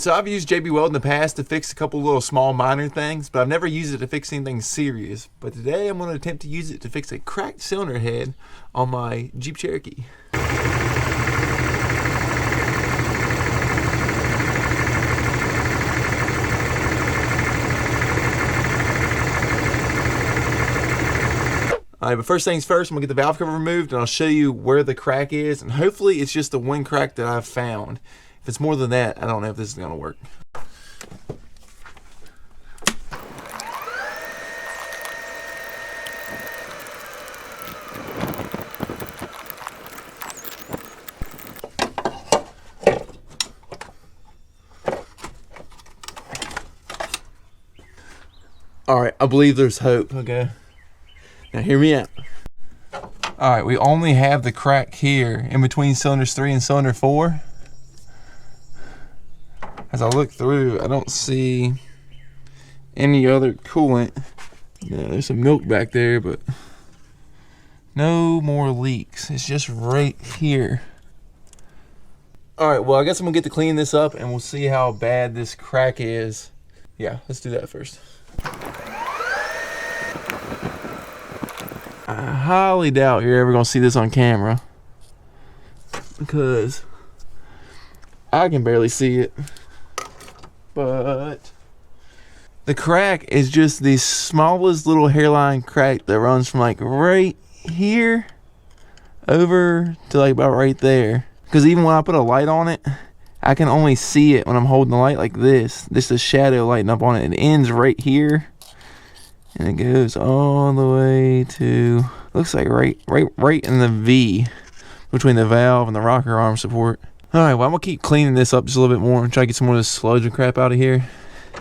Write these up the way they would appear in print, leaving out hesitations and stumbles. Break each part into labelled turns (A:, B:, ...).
A: So I've used J-B Weld in the past to fix a couple little small minor things, but I've never used it to fix anything serious. But today I'm going to attempt to use it to fix a cracked cylinder head on my Jeep Cherokee. Alright, but first things first, I'm going to get the valve cover removed and I'll show you where the crack is, and hopefully it's just the one crack that I've found. If it's more than that, I don't know if this is going to work. Alright, I believe there's hope, okay? Now hear me out. Alright, we only have the crack here in between cylinders 3 and cylinder 4. As I look through, I don't see any other coolant. Yeah, there's some milk back there, but no more leaks. It's just right here. Alright, well I guess I'm gonna get to clean this up and we'll see how bad this crack is. Yeah, let's do that first. I highly doubt you're ever gonna see this on camera because I can barely see it. But the crack is just the smallest little hairline crack that runs from like right here over to like about right there. Because even when I put a light on it, I can only see it when I'm holding the light like this. Just a shadow lighting up on it. It ends right here. And it goes all the way to, looks like right in the V between the valve and the rocker arm support. Alright, well I'm gonna keep cleaning this up just a little bit more and try to get some more of this sludge and crap out of here.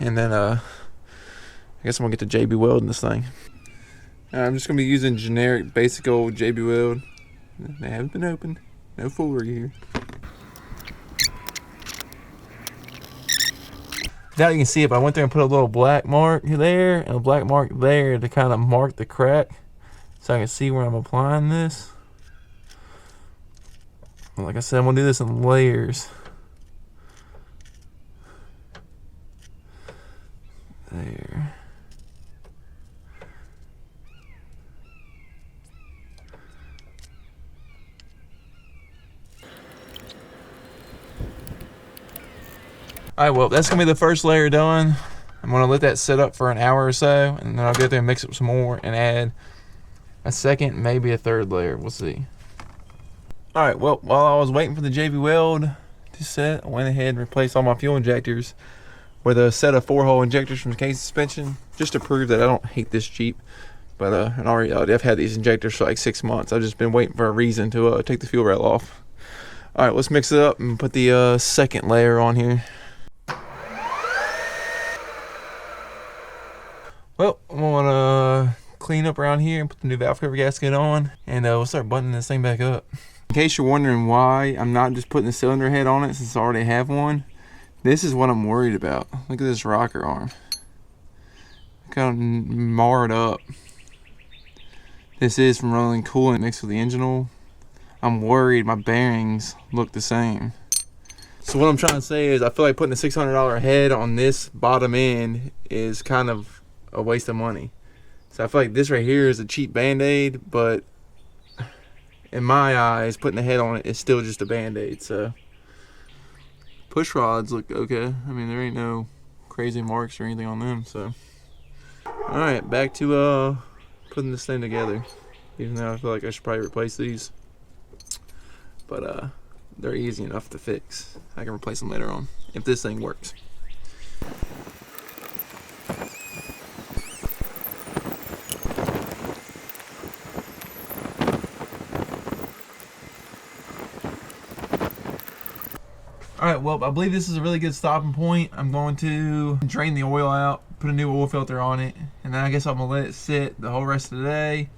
A: And then I guess I'm gonna get the J-B Weld in this thing. I'm just gonna be using generic basic old J-B Weld. They haven't been opened. No foolery here. Now you can see it, but I went there and put a little black mark there and a black mark there to kind of mark the crack so I can see where I'm applying this. Like I said, I'm going to do this in layers. There. Alright, well, that's going to be the first layer done. I'm going to let that sit up for an hour or so, and then I'll go there and mix it some more and add a second, maybe a third layer. We'll see. Alright, well, while I was waiting for the J-B Weld to set, I went ahead and replaced all my fuel injectors with a set of 4-hole injectors from the K suspension, just to prove that I don't hate this Jeep. But in all reality, I've had these injectors for like 6 months. I've just been waiting for a reason to take the fuel rail off. Alright, let's mix it up and put the second layer on here. Well, I'm gonna clean up around here and put the new valve cover gasket on, and we'll start buttoning this thing back up. In case you're wondering why I'm not just putting the cylinder head on it since I already have one, this is what I'm worried about. Look at this rocker arm. Kind of marred up. This is from running coolant mixed with the engine oil. I'm worried my bearings look the same. So what I'm trying to say is I feel like putting a $600 head on this bottom end is kind of a waste of money. So I feel like this right here is a cheap band-aid, but in my eyes, putting the head on it is still just a band-aid. So push rods look okay. I mean, there ain't no crazy marks or anything on them. So alright, back to putting this thing together. Even though I feel like I should probably replace these, but they're easy enough to fix. I can replace them later on if this thing works. Alright, well, I believe this is a really good stopping point. I'm going to drain the oil out, put a new oil filter on it, and then I guess I'm going to let it sit the whole rest of the day,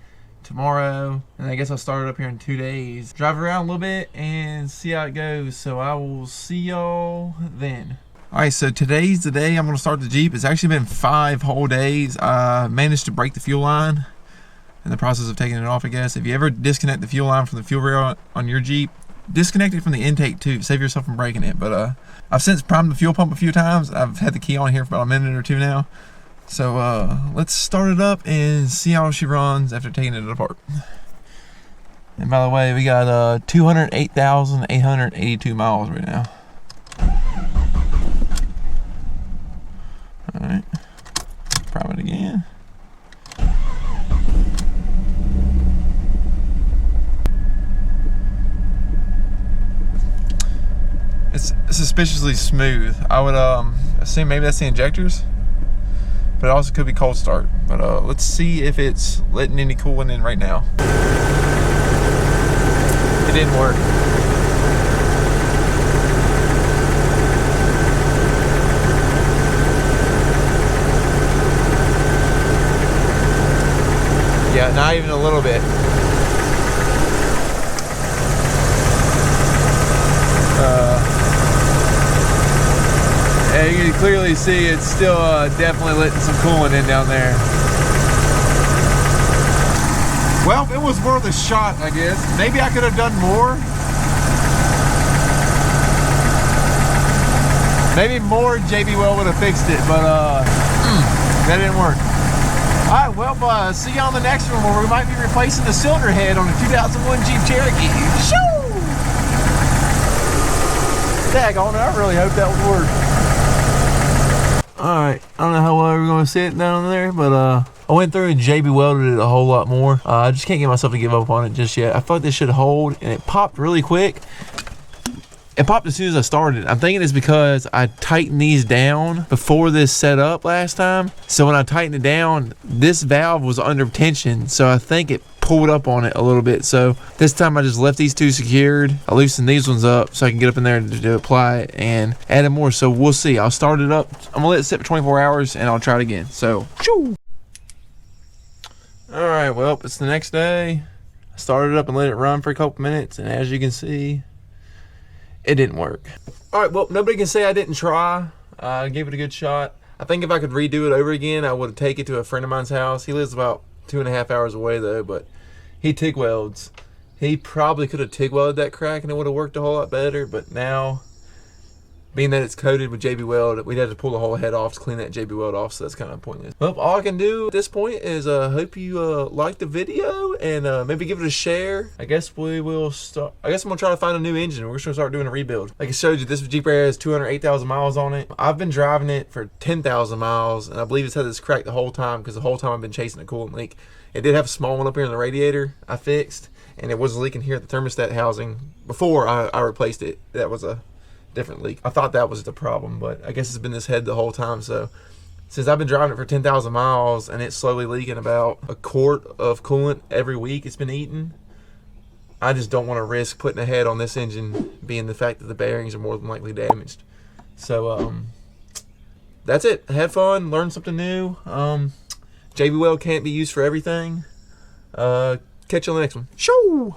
A: tomorrow, and I guess I'll start it up here in 2 days. Drive around a little bit and see how it goes. So I will see y'all then. Alright, so today's the day I'm going to start the Jeep. It's actually been 5 whole days. I managed to break the fuel line in the process of taking it off, I guess. If you ever disconnect the fuel line from the fuel rail on your Jeep, disconnect it from the intake tube, save yourself from breaking it. But I've since primed the fuel pump a few times. I've had the key on here for about a minute or two now. So let's start it up and see how she runs after taking it apart. And by the way, we got 208,882 miles right now. All right, prime it again. It's suspiciously smooth. I would assume maybe that's the injectors, but it also could be cold start. But let's see if it's letting any coolant in right now. It didn't work. Yeah, not even a little bit. And you can clearly see it's still definitely letting some coolant in down there. Well, it was worth a shot, I guess. Maybe I could have done more. Maybe more J-B Weld would have fixed it, but that didn't work. All right, well, see you on the next one where we might be replacing the cylinder head on a 2001 Jeep Cherokee. Shoo! Daggone it, I really hope that would work. All right, I don't know how well we're gonna see it down there, but I went through and J-B welded it a whole lot more. I just can't get myself to give up on it just yet. I thought this should hold, and it popped really quick. It popped as soon as I started. I'm thinking it's because I tightened these down before this set up last time. So when I tightened it down, this valve was under tension. So I think it pulled up on it a little bit. So this time I just left these two secured. I loosened these ones up so I can get up in there to apply it and add more. So we'll see. I'll start it up. I'm gonna let it sit for 24 hours and I'll try it again. So, shoo! All right, well, it's the next day. I started it up and let it run for a couple minutes. And as you can see, it didn't work. All right, well, nobody can say I didn't try. I gave it a good shot. I think if I could redo it over again, I would take it to a friend of mine's house. He lives about 2.5 hours away though, but he TIG welds. He probably could have TIG welded that crack and it would have worked a whole lot better, but now, being that it's coated with J-B Weld, we'd have to pull the whole head off to clean that J-B Weld off, so that's kind of pointless. Well, all I can do at this point is hope you like the video and maybe give it a share. I guess we will start. I guess I'm gonna try to find a new engine. We're just gonna start doing a rebuild. Like I showed you, this Jeep has 208,000 miles on it. I've been driving it for 10,000 miles, and I believe it's had this crack the whole time because the whole time I've been chasing a coolant leak. It did have a small one up here in the radiator I fixed, and it was leaking here at the thermostat housing before I replaced it. That was a different leak. I thought that was the problem, but I guess it's been this head the whole time. So since I've been driving it for 10,000 miles and it's slowly leaking about a quart of coolant every week it's been eating, I just don't want to risk putting a head on this engine, being the fact that the bearings are more than likely damaged. So that's it. I had fun, learned something new. J-B Weld can't be used for everything. Catch you on the next one. Shoo!